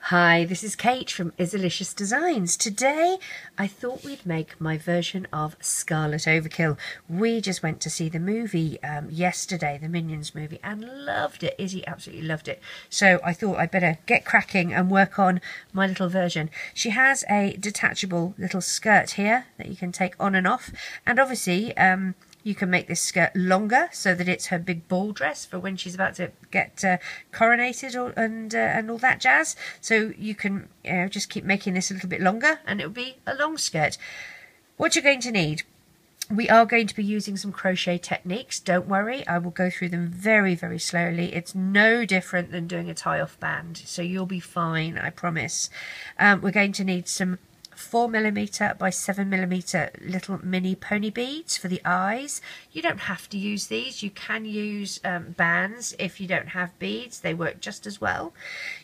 Hi, this is Kate from Izzalicious Designs. Today I thought we'd make my version of Scarlet Overkill. We just went to see the movie yesterday, the Minions movie, and loved it. Izzy absolutely loved it. So I thought I'd better get cracking and work on my little version. She has a detachable little skirt here that you can take on and off, and obviously you can make this skirt longer so that it's her big ball dress for when she's about to get coronated and all that jazz. So you can just keep making this a little bit longer and it'll be a long skirt. What you're going to need, we are going to be using some crochet techniques. Don't worry, I will go through them very, very slowly. It's no different than doing a tie-off band, so you'll be fine, I promise. We're going to need some 4mm by 7mm little mini pony beads for the eyes. You don't have to use these. You can use bands if you don't have beads. They work just as well.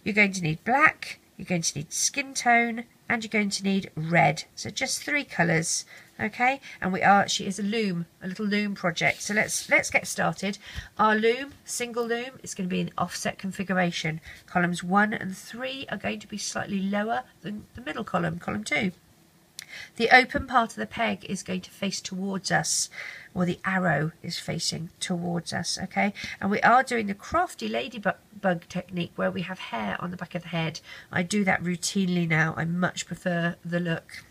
You're going to need black, you're going to need skin tone, and you're going to need red. So just 3 colours. Okay, and she is a loom, a little loom project. So let's get started. Our loom, single loom, is going to be in offset configuration. Columns 1 and 3 are going to be slightly lower than the middle column, column 2. The open part of the peg is going to face towards us, or the arrow is facing towards us, okay? And we are doing the crafty ladybug technique where we have hair on the back of the head. I do that routinely now. I much prefer the look.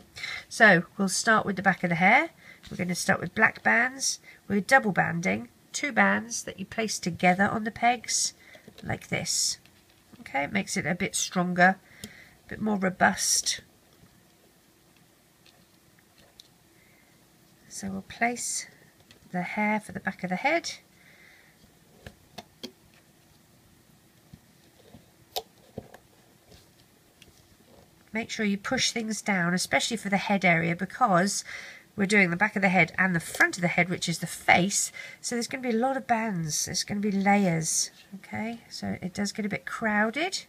So we'll start with the back of the hair. We're going to start with black bands. We're double banding 2 bands that you place together on the pegs like this. Okay, it makes it a bit stronger, a bit more robust. So we'll place the hair for the back of the head. Make sure you push things down, especially for the head area, because we're doing the back of the head and the front of the head, which is the face. So there's going to be a lot of bands. There's going to be layers. Okay, so it does get a bit crowded.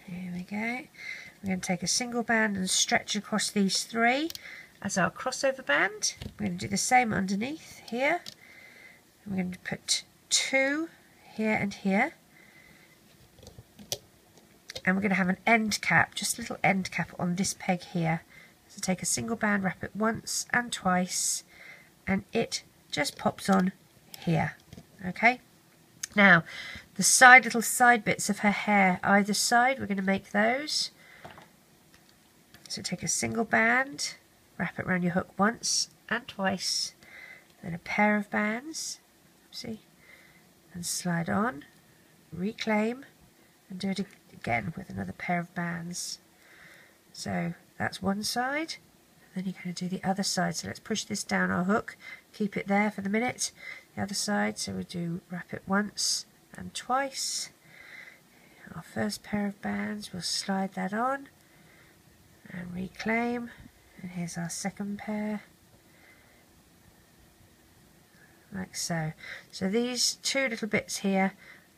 Here we go. We're going to take a single band and stretch across these 3 as our crossover band. We're going to do the same underneath here. We're going to put 2 here and here. And we're going to have an end cap, just a little end cap on this peg here. So take a single band, wrap it once and twice, and it just pops on here. Okay? Now, the little side bits of her hair, either side, we're going to make those. So take a single band, wrap it around your hook once and twice, then a pair of bands, see, and slide on, reclaim, and do it again with another pair of bands. So that's one side, and then you're going to do the other side. So let's push this down our hook, keep it there for the minute. The other side, so we'll do wrap it once and twice. Our first pair of bands, we'll slide that on and reclaim, and here's our second pair, like so. So these 2 little bits here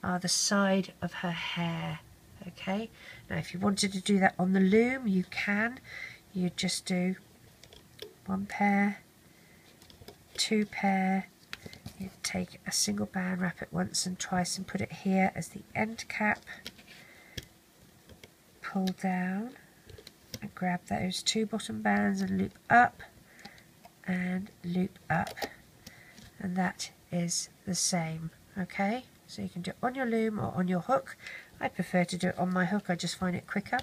are the side of her hair. Okay, now if you wanted to do that on the loom, you can. You just do 1 pair, 2 pair, you take a single band, wrap it once and twice, and put it here as the end cap, pull down and grab those 2 bottom bands and loop up and loop up, and that is the same. Okay, so you can do it on your loom or on your hook. I prefer to do it on my hook, I just find it quicker.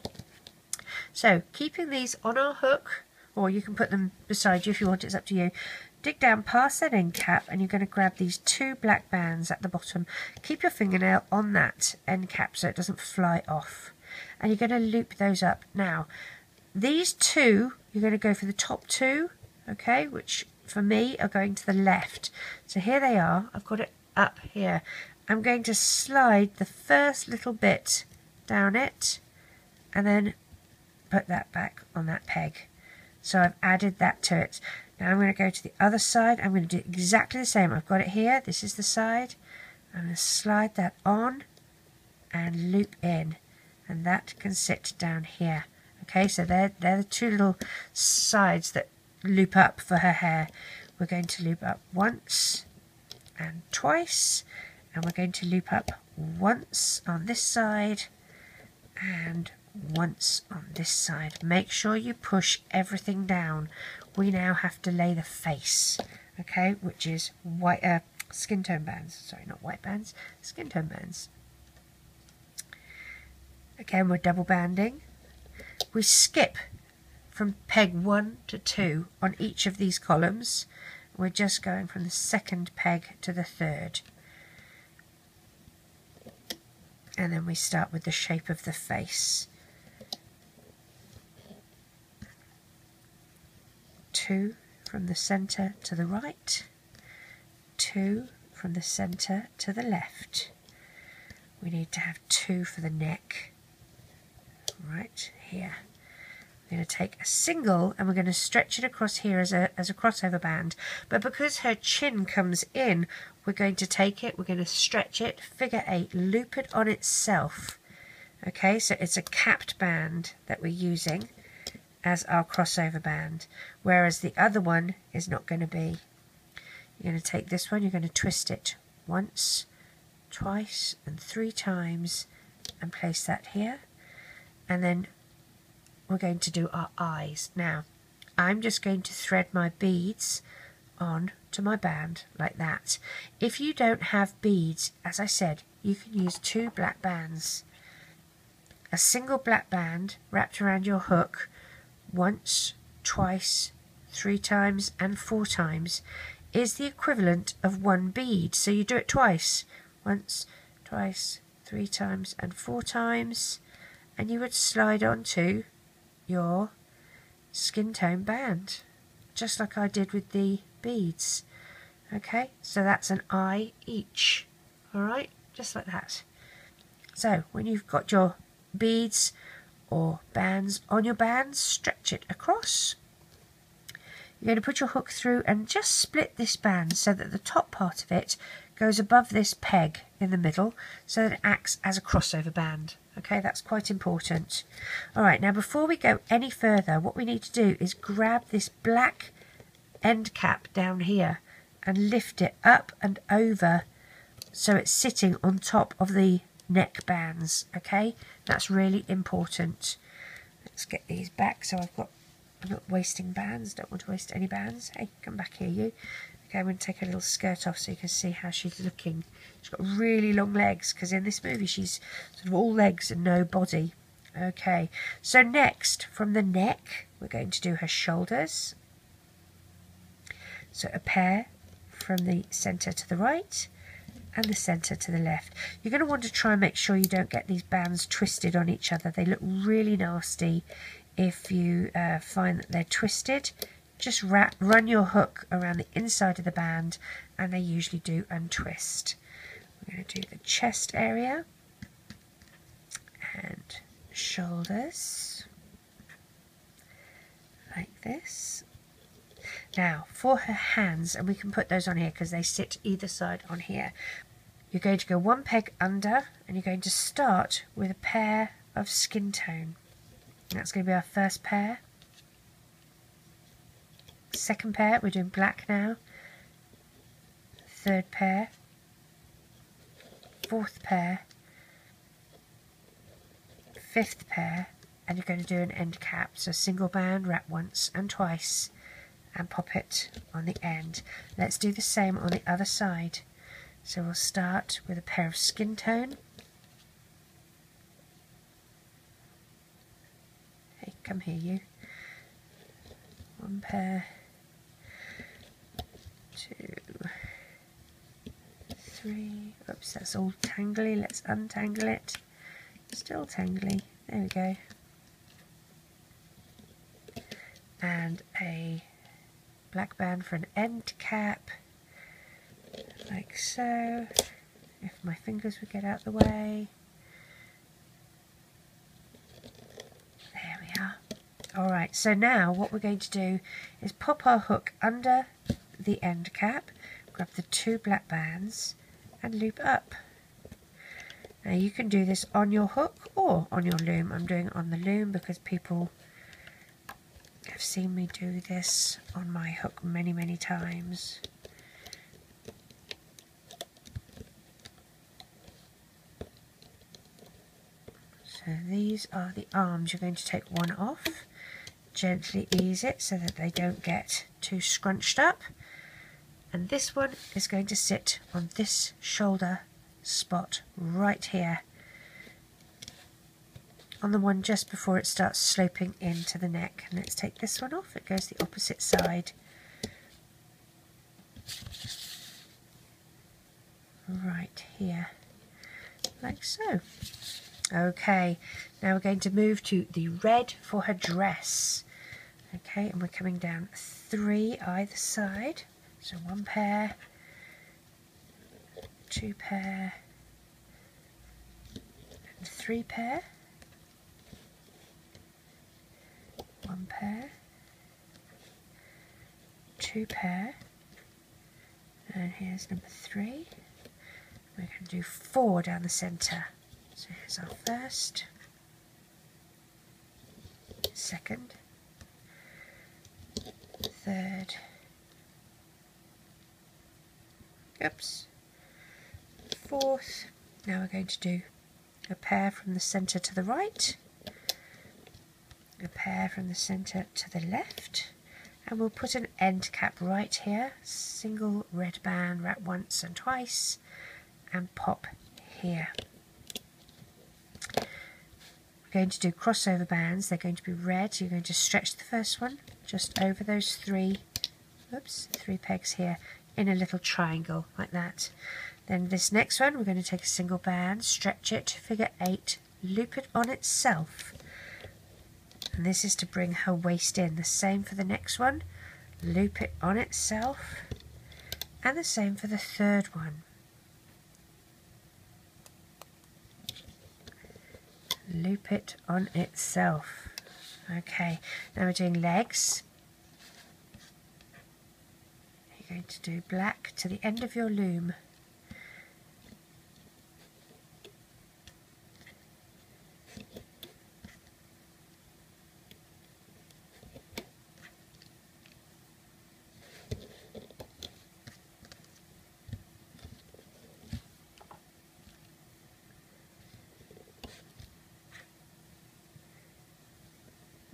So keeping these on our hook, or you can put them beside you if you want, it's up to you. Dig down past that end cap and you're going to grab these 2 black bands at the bottom. Keep your fingernail on that end cap so it doesn't fly off, and you're going to loop those up. Now these 2, you're going to go for the top 2, okay, which for me are going to the left. So here they are, I've got it up here. I'm going to slide the first little bit down it and then put that back on that peg. So I've added that to it. Now I'm going to go to the other side. I'm going to do exactly the same. I've got it here, this is the side. I'm going to slide that on and loop in, and that can sit down here. Okay, so they're the two little sides that loop up for her hair. We're going to loop up once and twice, and we're going to loop up once on this side and once on this side. Make sure you push everything down. We now have to lay the face, okay, which is white skin tone bands. Sorry, not white bands, skin tone bands. Again, we're double banding. We skip from peg 1 to 2 on each of these columns. We're just going from the second peg to the third. And then we start with the shape of the face. 2 from the centre to the right, 2 from the centre to the left. We need to have 2 for the neck, right here. We're going to take a single and we're going to stretch it across here as a crossover band, but because her chin comes in, we're going to take it, we're going to stretch it, figure 8, loop it on itself. Okay, so it's a capped band that we're using as our crossover band, whereas the other one is not going to be. You're going to take this one, you're going to twist it once, twice and 3 times and place that here, and then we're going to do our eyes. Now I'm just going to thread my beads on to my band like that. If you don't have beads, as I said, you can use 2 black bands. A single black band wrapped around your hook once, twice, 3 times and 4 times is the equivalent of 1 bead. So you do it twice, once, twice, 3 times and 4 times, and you would slide onto your skin tone band, just like I did with the beads. Okay, so that's an eye each. Alright, just like that. So when you've got your beads or bands on your bands, stretch it across. You're going to put your hook through and just split this band so that the top part of it goes above this peg in the middle, so that it acts as a crossover band. Okay, that's quite important. Alright, now before we go any further, what we need to do is grab this black end cap down here and lift it up and over so it's sitting on top of the neck bands. Okay, that's really important. Let's get these back so I'm not wasting bands, don't want to waste any bands. Hey, come back here you. Okay, I'm going to take her little skirt off so you can see how she's looking. She's got really long legs, because in this movie she's sort of all legs and no body. Okay, so next, from the neck, we're going to do her shoulders. So a pair from the centre to the right and the centre to the left. You're going to want to try and make sure you don't get these bands twisted on each other. They look really nasty if you find that they're twisted. Just run your hook around the inside of the band and they usually do untwist. We're going to do the chest area and shoulders like this. Now for her hands, and we can put those on here because they sit either side on here, you're going to go 1 peg under and you're going to start with a pair of skin tone. That's going to be our first pair. Second pair, we're doing black now. Third pair. Fourth pair. Fifth pair. And you're going to do an end cap. So single band, wrap once and twice and pop it on the end. Let's do the same on the other side. So we'll start with a pair of skin tone. Hey, come here you. 1 pair. 2, 3, oops, that's all tangly, let's untangle it. Still tangly, there we go. And a black band for an end cap, like so. If my fingers would get out the way. There we are. Alright, so now what we're going to do is pop our hook under the end cap, grab the 2 black bands and loop up. Now you can do this on your hook or on your loom. I'm doing it on the loom because people have seen me do this on my hook many times. So these are the arms. You're going to take one off, gently ease it so that they don't get too scrunched up. And this one is going to sit on this shoulder spot right here, on the one just before it starts sloping into the neck. And let's take this one off. It goes the opposite side. Right here, like so. Okay, now we're going to move to the red for her dress. Okay, and we're coming down 3 either side. So 1 pair, 2 pair, and 3 pair, 1 pair, 2 pair, and here's number 3. We're going to do 4 down the centre. So here's our first, second, third, oops, fourth. Now we're going to do a pair from the centre to the right, a pair from the centre to the left, and we'll put an end cap right here, single red band, wrap once and twice, and pop here. We're going to do crossover bands. They're going to be red. You're going to stretch the first one just over those 3 pegs here in a little triangle like that. Then this next one, we're going to take a single band, stretch it, figure 8, loop it on itself, and this is to bring her waist in. The same for the next one, loop it on itself, and the same for the third one. Loop it on itself. Okay, now we're doing legs. You're going to do black to the end of your loom.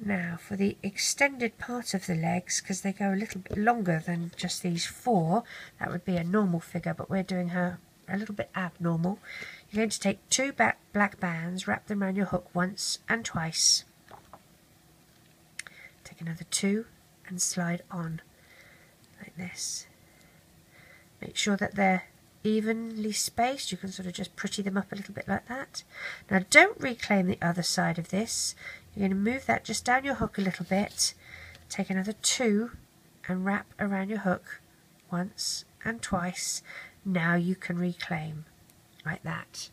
Now for the extended part of the legs, because they go a little bit longer than just these 4, that would be a normal figure, but we're doing her a little bit abnormal. You're going to take 2 black bands, wrap them around your hook once and twice. Take another 2 and slide on like this. Make sure that they're evenly spaced. You can sort of just pretty them up a little bit like that. Now don't reclaim the other side of this. You're going to move that just down your hook a little bit, take another 2 and wrap around your hook once and twice. Now you can reclaim like that.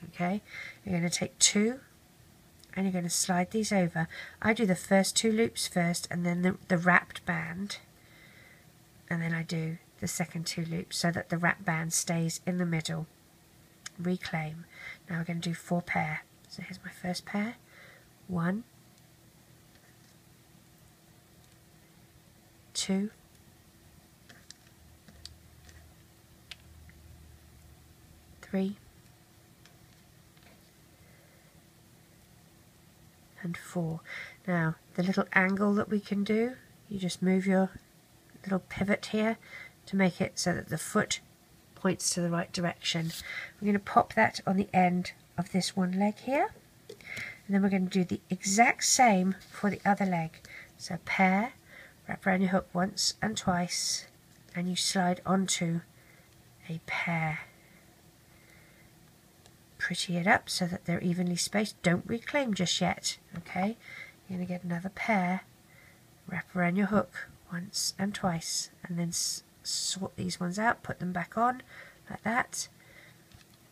Okay, you're going to take 2 and you're going to slide these over. I do the first 2 loops first and then the wrapped band, and then I do the second 2 loops so that the wrap band stays in the middle. Reclaim. Now we're going to do 4 pair. So here's my first pair. 1, 2, 3, and 4. Now the little angle that we can do, you just move your little pivot here to make it so that the foot points to the right direction. We're going to pop that on the end of this one leg here, and then we're going to do the exact same for the other leg. So pair, wrap around your hook once and twice, and you slide onto a pair. Pretty it up so that they're evenly spaced. Don't reclaim just yet. Okay, you're going to get another pair, wrap around your hook once and twice, and then sort these ones out, put them back on like that.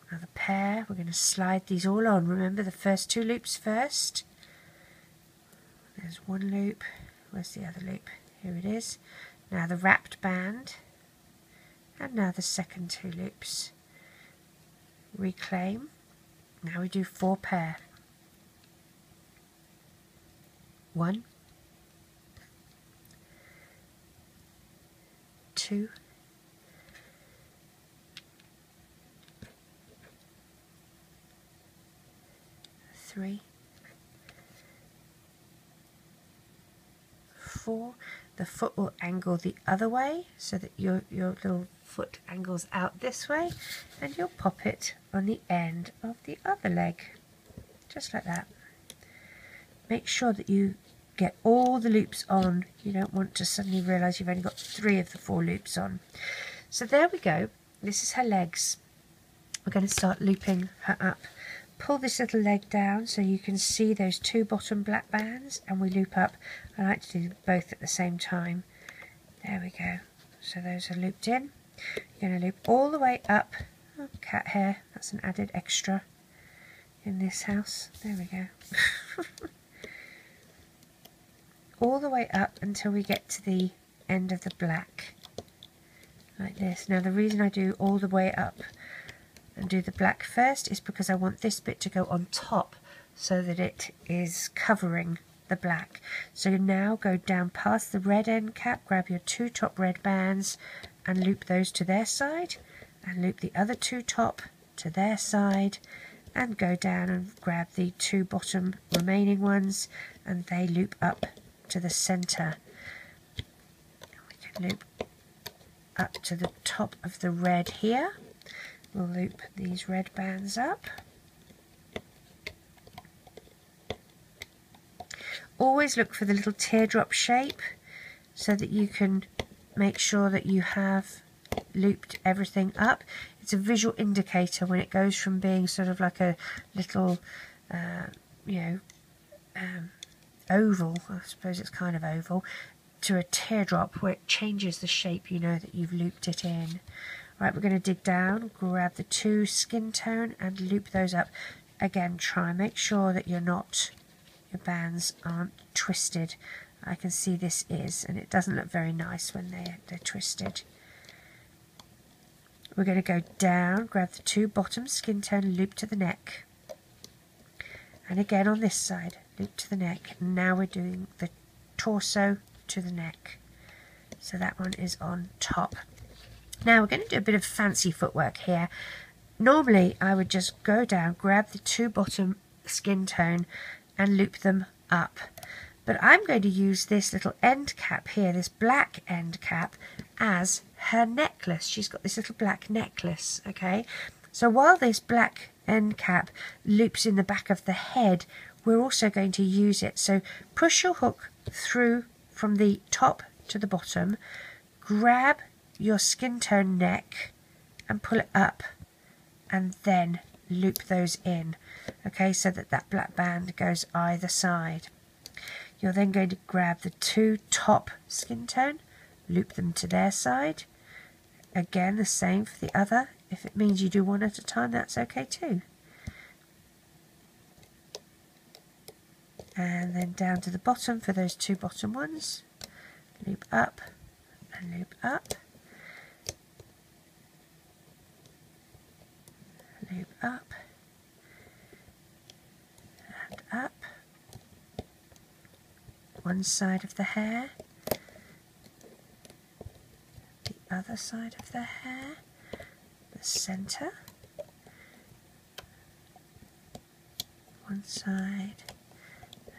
Another pair. We're going to slide these all on. Remember the first 2 loops first. There's 1 loop. Where's the other loop? Here it is. Now the wrapped band, and now the second 2 loops. Reclaim, Now we do 4 pair. 1, 2, 3, 4. The foot will angle the other way so that your little foot angles out this way, and you'll pop it on the end of the other leg, just like that. Make sure that you get all the loops on. You don't want to suddenly realise you've only got 3 of the 4 loops on. So there we go. This is her legs. We're going to start looping her up. Pull this little leg down so you can see those 2 bottom black bands, and we loop up. I like to do both at the same time. There we go. So those are looped in. You're going to loop all the way up. Oh, cat hair, that's an added extra in this house. There we go. All the way up until we get to the end of the black, like this. Now the reason I do all the way up and do the black first is because I want this bit to go on top so that it is covering the black. So now go down past the red end cap, grab your 2 top red bands and loop those to their side, and loop the other 2 top to their side, and go down and grab the 2 bottom remaining ones, and they loop up to the center. We can loop up to the top of the red here. We'll loop these red bands up. Always look for the little teardrop shape so that you can make sure that you have looped everything up. It's a visual indicator when it goes from being sort of like a little oval, I suppose it's kind of oval, to a teardrop where it changes the shape. You know that you've looped it in. Right, we're going to dig down, grab the 2 skin tone and loop those up. Again, try and make sure that your bands aren't twisted. I can see this is, and it doesn't look very nice when they're twisted. We're going to go down, grab the 2 bottom skin tone, loop to the neck. And again on this side, loop to the neck. And now we're doing the torso to the neck. So that one is on top. Now we're going to do a bit of fancy footwork here. Normally I would just go down, grab the 2 bottom skin tone and loop them up. But I'm going to use this little end cap here, this black end cap, as her necklace. She's got this little black necklace, okay? So while this black end cap loops in the back of the head, we're also going to use it. So push your hook through from the top to the bottom, grab your skin tone neck and pull it up, and then loop those in, okay, so that that black band goes either side. You're then going to grab the 2 top skin tone, loop them to their side. Again, the same for the other. If it means you do one at a time, that's okay too. And then down to the bottom for those 2 bottom ones. Loop up and loop up. Loop up and up. One side of the hair, the other side of the hair, the center, one side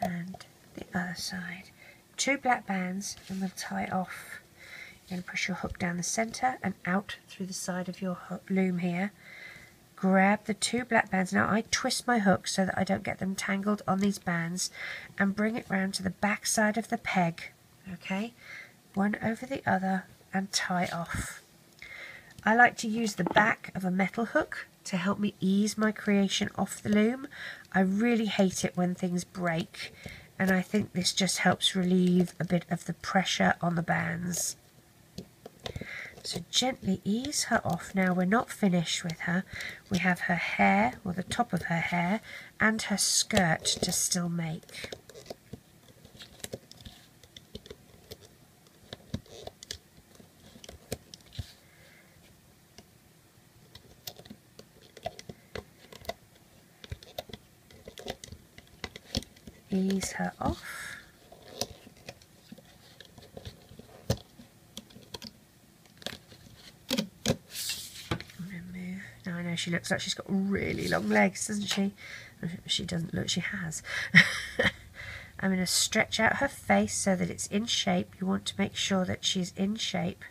and the other side. 2 black bands, and we'll tie it off. You're going to push your hook down the center and out through the side of your loom here. Grab the 2 black bands. Now I twist my hook so that I don't get them tangled on these bands, and bring it round to the back side of the peg, okay, one over the other, and tie off. I like to use the back of a metal hook to help me ease my creation off the loom. I really hate it when things break, and I think this just helps relieve a bit of the pressure on the bands. So gently ease her off. Now we're not finished with her. We have her hair, or the top of her hair, and her skirt to still make. ease her off. Now I know she looks like she's got really long legs, doesn't she? She doesn't look, she has. I'm going to stretch out her face so that it's in shape. You want to make sure that she's in shape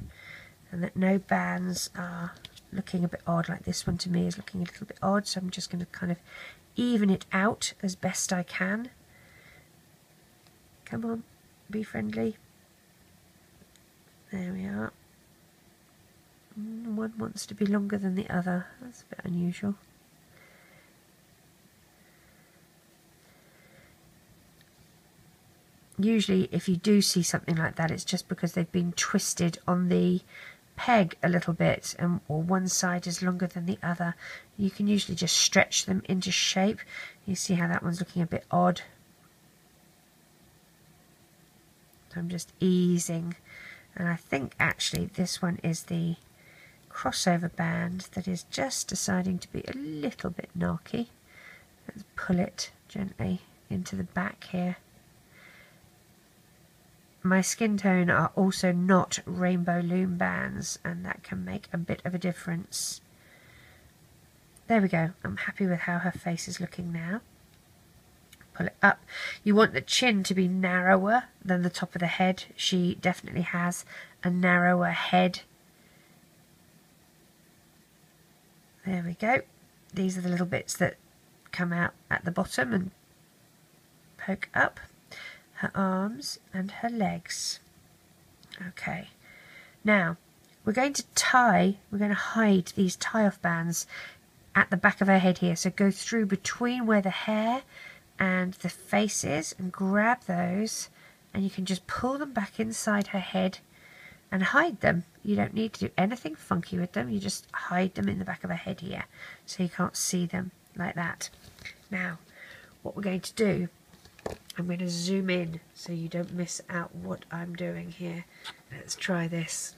and that no bands are looking a bit odd, like this one to me is looking a little bit odd, so I'm just going to kind of even it out as best I can. Come on, be friendly. There we are. One wants to be longer than the other. That's a bit unusual. Usually if you do see something like that, it's just because they've been twisted on the peg a little bit, or one side is longer than the other. You can usually just stretch them into shape. You see how that one's looking a bit odd. So I'm just easing, and I think actually this one is the crossover band that is just deciding to be a little bit narky. Let's pull it gently into the back here. My skin tone are also not rainbow loom bands, and that can make a bit of a difference. There we go. I'm happy with how her face is looking now. Pull it up. You want the chin to be narrower than the top of the head. She definitely has a narrower head. There we go. These are the little bits that come out at the bottom and poke up. Her arms and her legs. Okay, now we're going to hide these tie-off bands at the back of her head here. So go through between where the hair and the face is and grab those, and you can just pull them back inside her head and hide them. You don't need to do anything funky with them. You just hide them in the back of her head here so you can't see them like that. Now what we're going to do, I'm going to zoom in so you don't miss out what I'm doing here. Let's try this.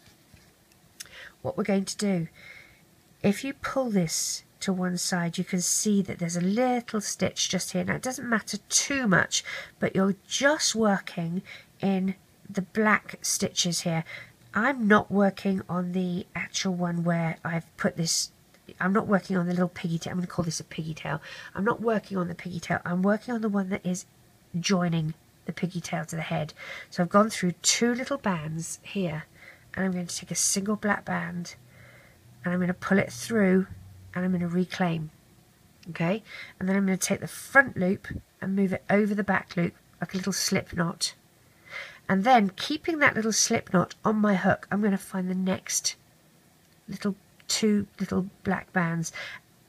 What we're going to do, if you pull this to one side, you can see that there's a little stitch just here. Now it doesn't matter too much, but you're just working in the black stitches here. I'm not working on the actual one where I've put this. I'm not working on the little piggy tail. I'm going to call this a piggy tail. I'm not working on the piggy tail. I'm working on the one that is joining the piggy tail to the head. So I've gone through two little bands here, and I'm going to take a single black band and I'm going to pull it through and I'm going to reclaim. Okay, and then I'm going to take the front loop and move it over the back loop like a little slip knot, and then keeping that little slip knot on my hook, I'm going to find the next two little black bands.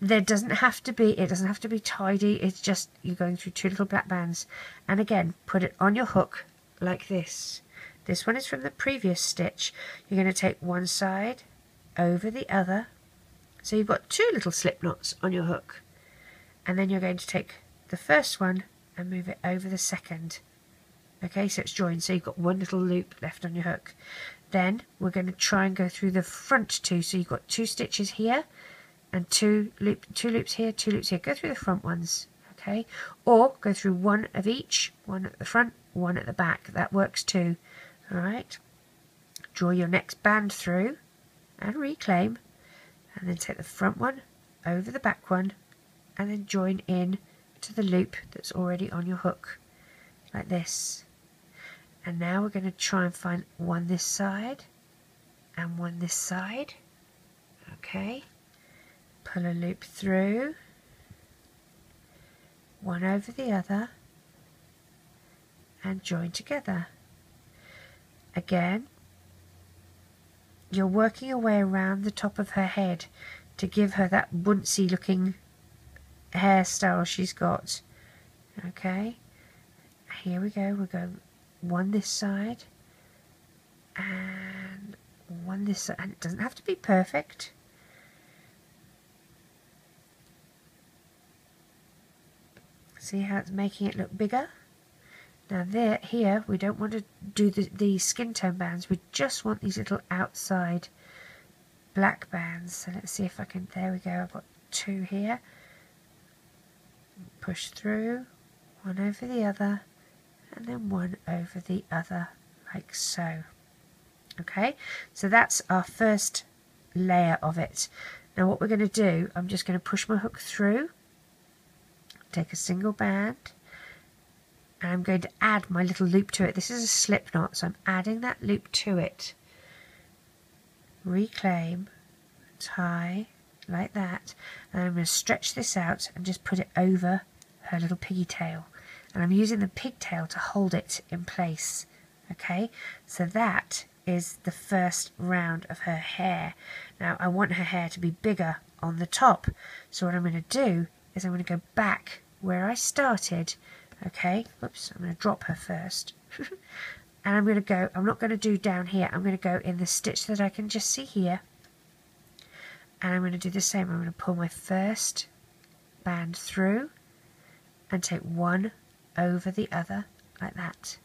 It doesn't have to be tidy, it's just you're going through two little black bands, and again put it on your hook like this. This one is from the previous stitch. You're going to take one side over the other, so you've got two little slip knots on your hook, and then you're going to take the first one and move it over the second. Okay, so it's joined, so you've got one little loop left on your hook. Then we're going to try and go through the front two, so you've got two stitches here and two loops here, two loops here. Go through the front ones, okay? Or go through one of each, one at the front, one at the back. That works too, all right? Draw your next band through and reclaim, and then take the front one over the back one and then join in to the loop that's already on your hook, like this. And now we're going to try and find one this side and one this side, okay? Pull a loop through, one over the other, and join together. Again, you're working your way around the top of her head to give her that bouncy looking hairstyle she's got. Okay, here we go. We're going one this side and one this side, and it doesn't have to be perfect. See how it's making it look bigger? Now here we don't want to do the skin tone bands, we just want these little outside black bands. So let's see if I can, there we go, I've got two here. Push through, one over the other, and then one over the other, like so. Okay, so that's our first layer of it. Now what we're going to do, I'm just going to push my hook through, take a single band, and I'm going to add my little loop to it. This is a slip knot, so I'm adding that loop to it. Reclaim, tie, like that, and I'm going to stretch this out and just put it over her little piggy tail. And I'm using the pigtail to hold it in place. Okay, so that is the first round of her hair. Now I want her hair to be bigger on the top, so what I'm going to do is I'm going to go back where I started. Okay, oops, I'm going to drop her first. And I'm going to go, I'm not going to do down here, I'm going to go in the stitch that I can just see here. And I'm going to do the same. I'm going to pull my first band through and take one over the other, like that.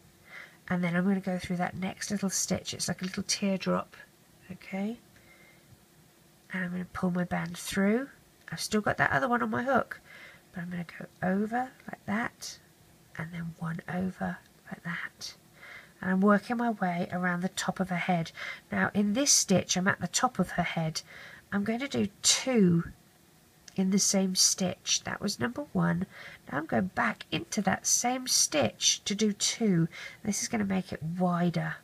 And then I'm going to go through that next little stitch. It's like a little teardrop. Okay. And I'm going to pull my band through. I've still got that other one on my hook, but I'm going to go over like that, and then one over like that. And I'm working my way around the top of her head. Now in this stitch, I'm at the top of her head. I'm going to do 2 in the same stitch. That was number 1. Now I'm going back into that same stitch to do 2. This is going to make it wider.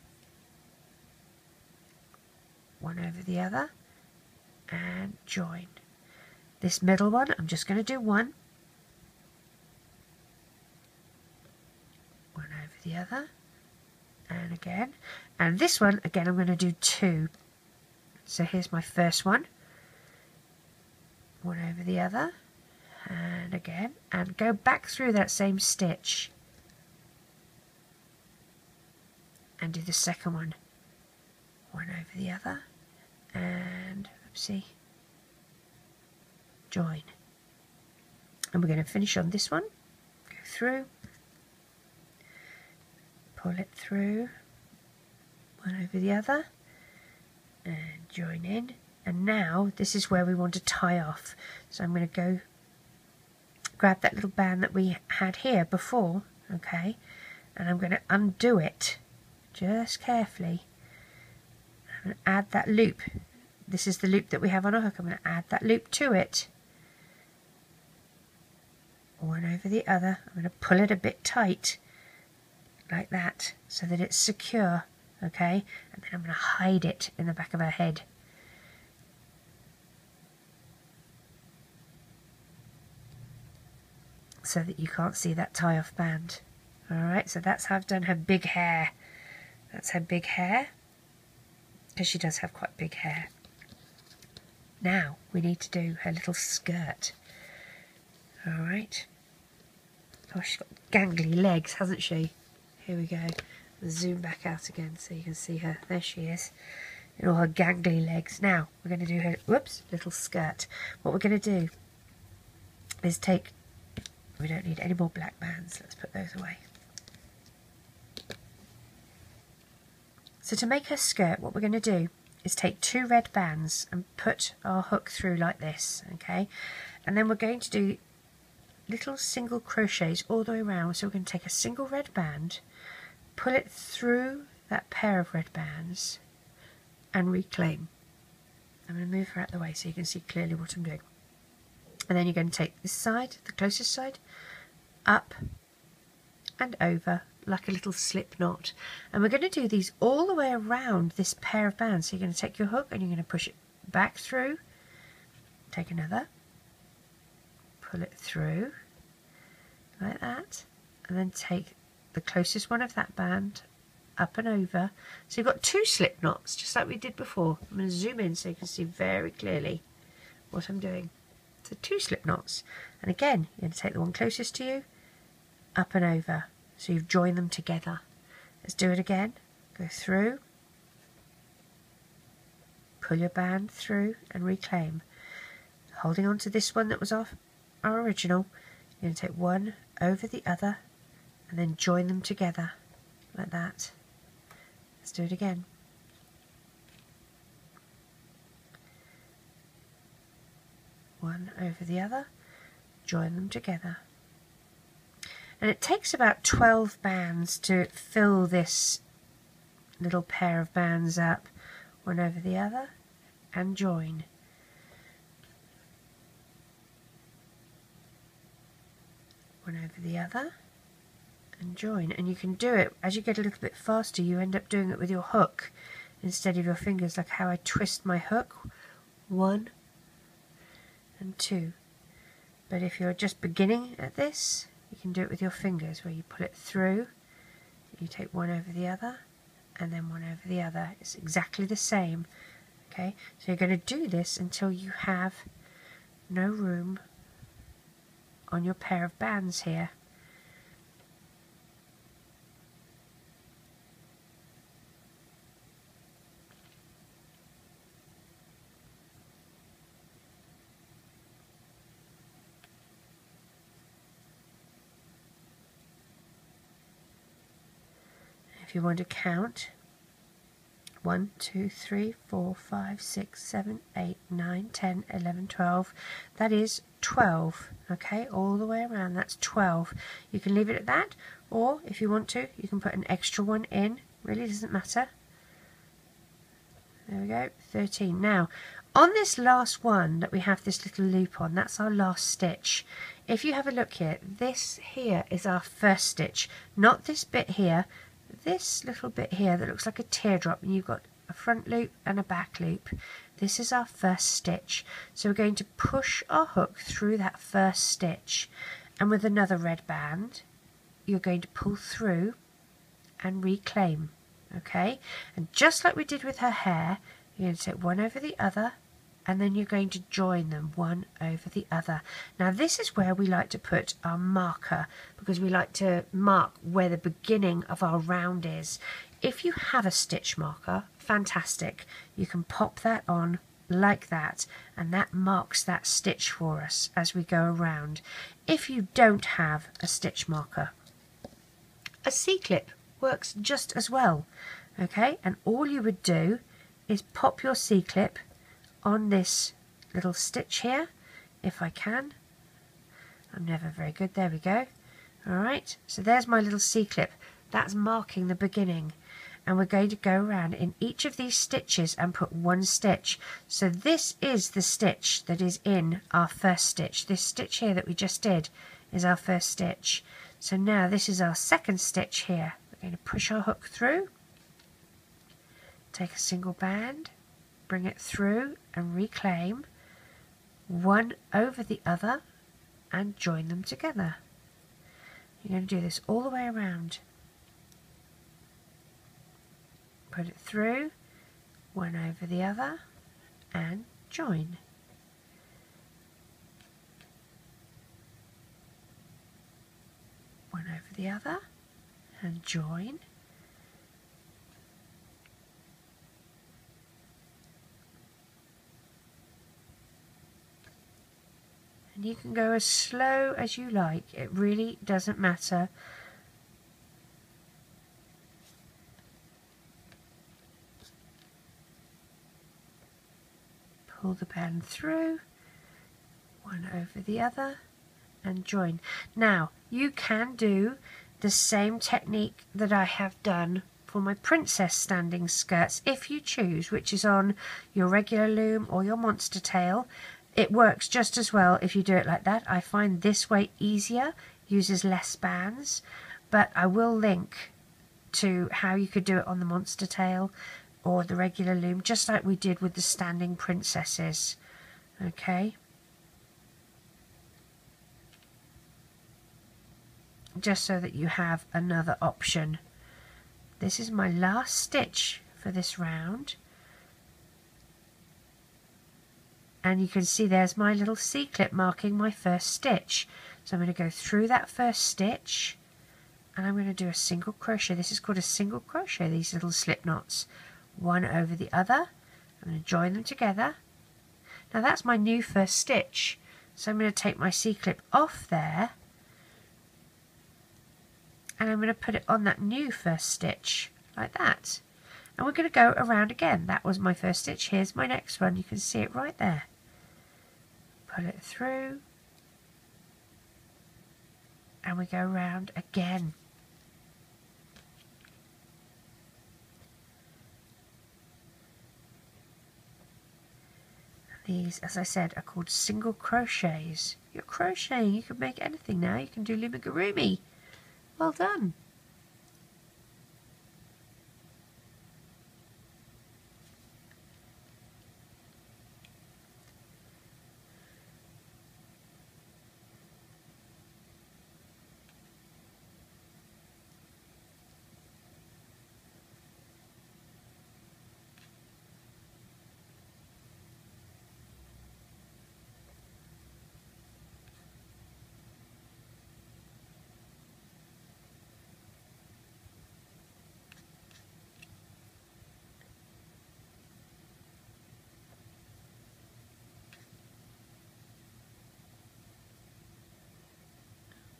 One over the other and join. This middle one, I'm just going to do 1. One over the other and again. And this one, again, I'm going to do 2. So here's my first one. One over the other, and again, and go back through that same stitch and do the second one. One over the other, and oopsie, join. And we're going to finish on this one. Go through, pull it through, one over the other, and join in. And now this is where we want to tie off. So I'm going to go grab that little band that we had here before, okay, and I'm going to undo it just carefully. I'm going to add that loop. This is the loop that we have on our hook. I'm going to add that loop to it. One over the other. I'm going to pull it a bit tight like that so that it's secure, okay, and then I'm going to hide it in the back of her head. So that you can't see that tie-off band. Alright, so that's how I've done her big hair. That's her big hair, because she does have quite big hair. Now we need to do her little skirt. Alright. Oh, she's got gangly legs, hasn't she? Here we go. Zoom back out again so you can see her. There she is. In all her gangly legs. Now we're going to do her, whoops, little skirt. What we're going to do is take, we don't need any more black bands, let's put those away. So to make her skirt, what we're going to do is take 2 red bands and put our hook through like this, okay? And then we're going to do little single crochets all the way around. So we're going to take a single red band, pull it through that pair of red bands and reclaim. I'm going to move her out of the way so you can see clearly what I'm doing. And then you're going to take this side, the closest side, up and over like a little slip knot. And we're going to do these all the way around this pair of bands. So you're going to take your hook and you're going to push it back through, take another, pull it through like that, and then take the closest one of that band up and over. So you've got 2 slip knots, just like we did before. I'm going to zoom in so you can see very clearly what I'm doing. So 2 slip knots, and again you're going to take the one closest to you, up and over, so you've joined them together. Let's do it again. Go through, pull your band through and reclaim, holding on to this one that was off our original. You're going to take one over the other and then join them together like that. Let's do it again. One over the other, join them together. And it takes about 12 bands to fill this little pair of bands up, one over the other, and join. One over the other and join. And you can do it as you get a little bit faster. You end up doing it with your hook instead of your fingers, like how I twist my hook. 1 and 2. But if you're just beginning at this, you can do it with your fingers, where you pull it through, you take one over the other, and then one over the other. It's exactly the same. Okay, so you're going to do this until you have no room on your pair of bands here. If you want to count, 1, 2, 3, 4, 5, 6, 7, 8, 9, 10, 11, 12. That is 12. Okay, all the way around, that's 12. You can leave it at that, or if you want to, you can put an extra one in. Really doesn't matter. There we go, 13. Now, on this last one that we have this little loop on, that's our last stitch. If you have a look here, this here is our first stitch, not this bit here. This little bit here that looks like a teardrop, and you've got a front loop and a back loop. This is our first stitch. So we're going to push our hook through that first stitch, and with another red band you're going to pull through and reclaim. Okay, and just like we did with her hair, you're going to take one over the other, and then you're going to join them one over the other. Now this is where we like to put our marker, because we like to mark where the beginning of our round is. If you have a stitch marker, fantastic. You can pop that on like that, and that marks that stitch for us as we go around. If you don't have a stitch marker, a C-clip works just as well. Okay, and all you would do is pop your C-clip on this little stitch here, if I can. I'm never very good. There we go. Alright, so there's my little C-clip. That's marking the beginning. And we're going to go around in each of these stitches and put one stitch. So this is the stitch that is in our first stitch. This stitch here that we just did is our first stitch. So now this is our second stitch here. We're going to push our hook through, take a single band, bring it through and reclaim, one over the other, and join them together. You're going to do this all the way around. Put it through, one over the other, and join. One over the other, and join. And you can go as slow as you like, it really doesn't matter. Pull the band through, one over the other, and join. Now, you can do the same technique that I have done for my princess standing skirts if you choose, which is on your regular loom or your monster tail. It works just as well if you do it like that. I find this way easier, uses less bands, but I will link to how you could do it on the monster tail or the regular loom, just like we did with the standing princesses. Okay, just so that you have another option. This is my last stitch for this round. And you can see there's my little C-clip marking my first stitch. So I'm going to go through that first stitch and I'm going to do a single crochet. This is called a single crochet, these little slip knots. One over the other. I'm going to join them together. Now that's my new first stitch. So I'm going to take my C-clip off there and I'm going to put it on that new first stitch like that. And we're going to go around again. That was my first stitch. Here's my next one. You can see it right there. Pull it through and we go round again. These, as I said, are called single crochets. You're crocheting, you can make anything now. You can do Loomigurumi. Well done.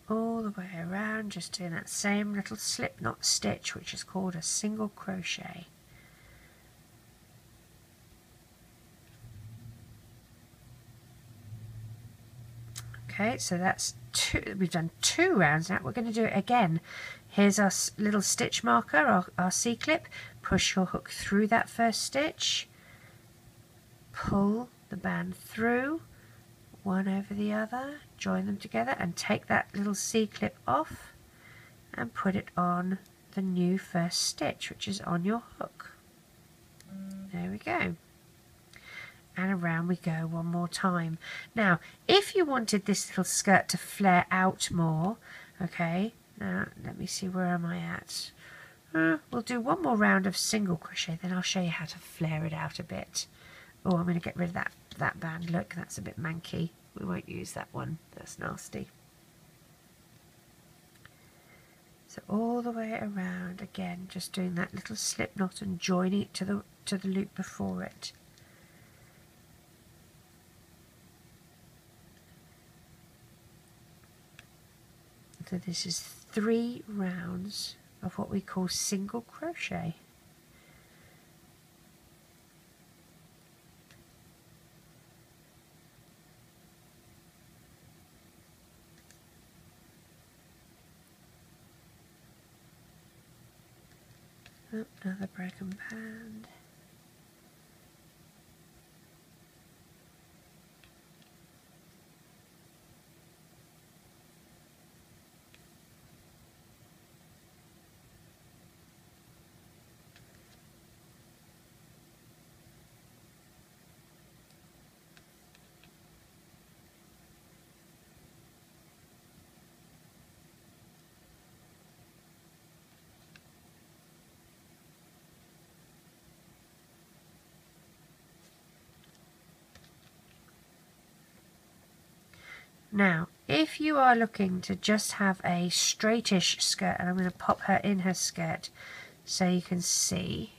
All the way around, just doing that same little slip knot stitch, which is called a single crochet. Okay, so that's we've done 2 rounds now. We're going to do it again. Here's our little stitch marker, our C-clip. Push your hook through that first stitch, pull the band through, one over the other, join them together and take that little C-clip off and put it on the new first stitch, which is on your hook. There we go. And around we go one more time. Now, if you wanted this little skirt to flare out more, okay, now let me see, where am I at? We'll do one more round of single crochet, then I'll show you how to flare it out a bit. Oh, I'm going to get rid of that band. Look, that's a bit manky. We won't use that one. That's nasty. So all the way around again, just doing that little slip knot and joining it to the loop before it. So this is 3 rounds of what we call single crochet. Oh, another broken band. Now, if you are looking to just have a straightish skirt, and I'm going to pop her in her skirt so you can see.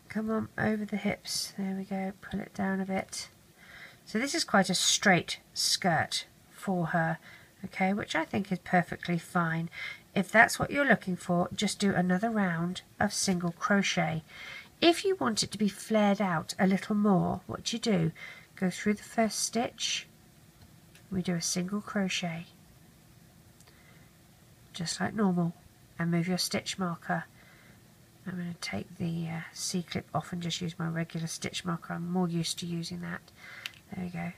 Come on, over the hips. There we go, pull it down a bit. So this is quite a straight skirt for her, okay, which I think is perfectly fine. If that's what you're looking for, just do another round of single crochet. If you want it to be flared out a little more, what you do, go through the first stitch, we do a single crochet, just like normal, and move your stitch marker. I'm going to take the C-clip off and just use my regular stitch marker. I'm more used to using that. There we go.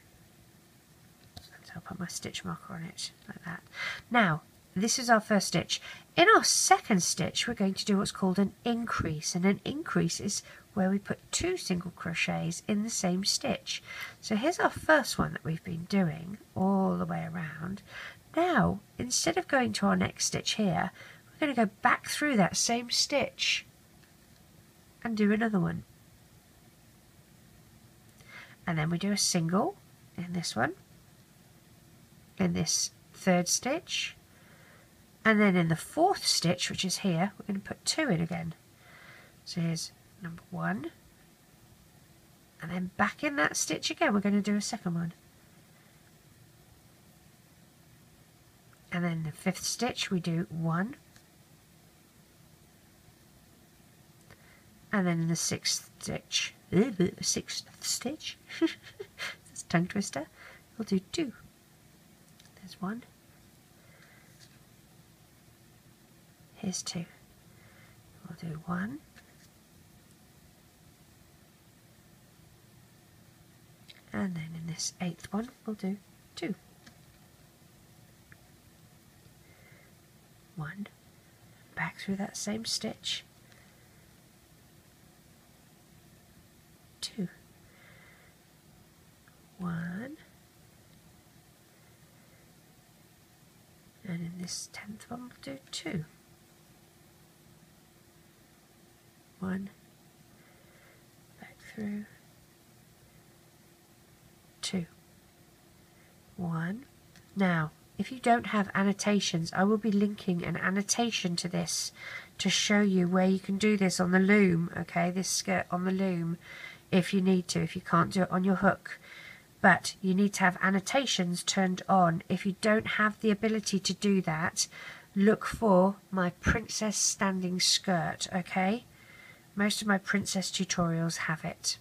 So I'll put my stitch marker on it, like that. Now, this is our first stitch. In our second stitch, we're going to do what's called an increase, and an increase is where we put 2 single crochets in the same stitch. So here's our first one that we've been doing all the way around. Now, instead of going to our next stitch here, we're going to go back through that same stitch and do another one. And then we do a single in this one, in this third stitch, and then in the fourth stitch, which is here, we're going to put 2 in again. So here's number 1, and then back in that stitch again, we're going to do a second one. And then the 5th stitch, we do 1, and then in the 6th stitch, sixth stitch. That's a tongue twister. We'll do 2. There's 1. Here's 2. We'll do 1. And then in this 8th one, we'll do 2. 1. Back through that same stitch. 2. 1. And in this 10th one, we'll do 2. 1. Back through. 2. 1. Now, if you don't have annotations, I will be linking an annotation to this to show you where you can do this on the loom, okay, this skirt on the loom, if you need to, if you can't do it on your hook. But you need to have annotations turned on. If you don't have the ability to do that, look for my princess standing skirt, okay? Most of my princess tutorials have it.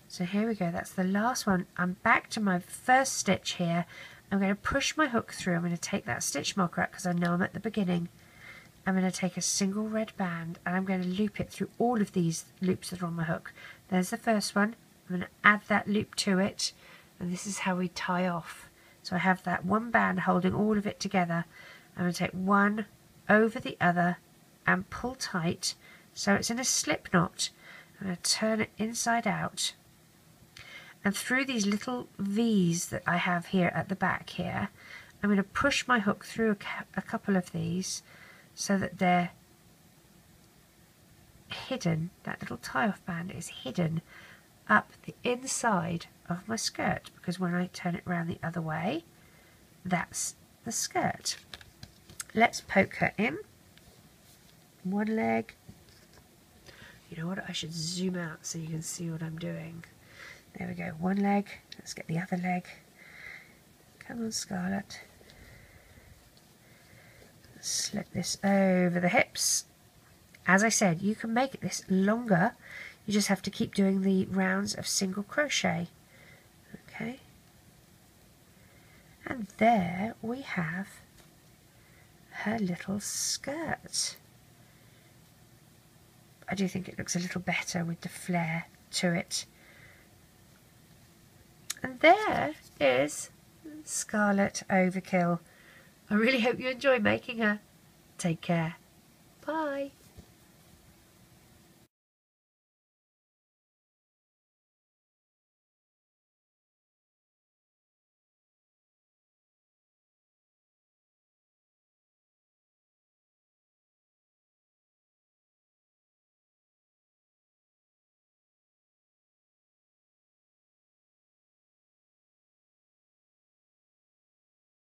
So here we go, that's the last one. I'm back to my first stitch here. I'm going to push my hook through. I'm going to take that stitch marker out because I know I'm at the beginning. I'm going to take a single red band and I'm going to loop it through all of these loops that are on my hook. There's the first one. I'm going to add that loop to it, and this is how we tie off. So I have that one band holding all of it together. I'm going to take one over the other and pull tight so it's in a slip knot. I'm going to turn it inside out. And through these little V's that I have here at the back here, I'm going to push my hook through a couple of these so that they're hidden. That little tie-off band is hidden up the inside of my skirt, because when I turn it around the other way, that's the skirt. Let's poke her in. One leg. You know what? I should zoom out so you can see what I'm doing. There we go, one leg. Let's get the other leg. Come on, Scarlet. Slip this over the hips. As I said, you can make this longer. You just have to keep doing the rounds of single crochet. Okay. And there we have her little skirt. I do think it looks a little better with the flare to it. And there is Scarlet Overkill. I really hope you enjoy making her. Take care. Bye.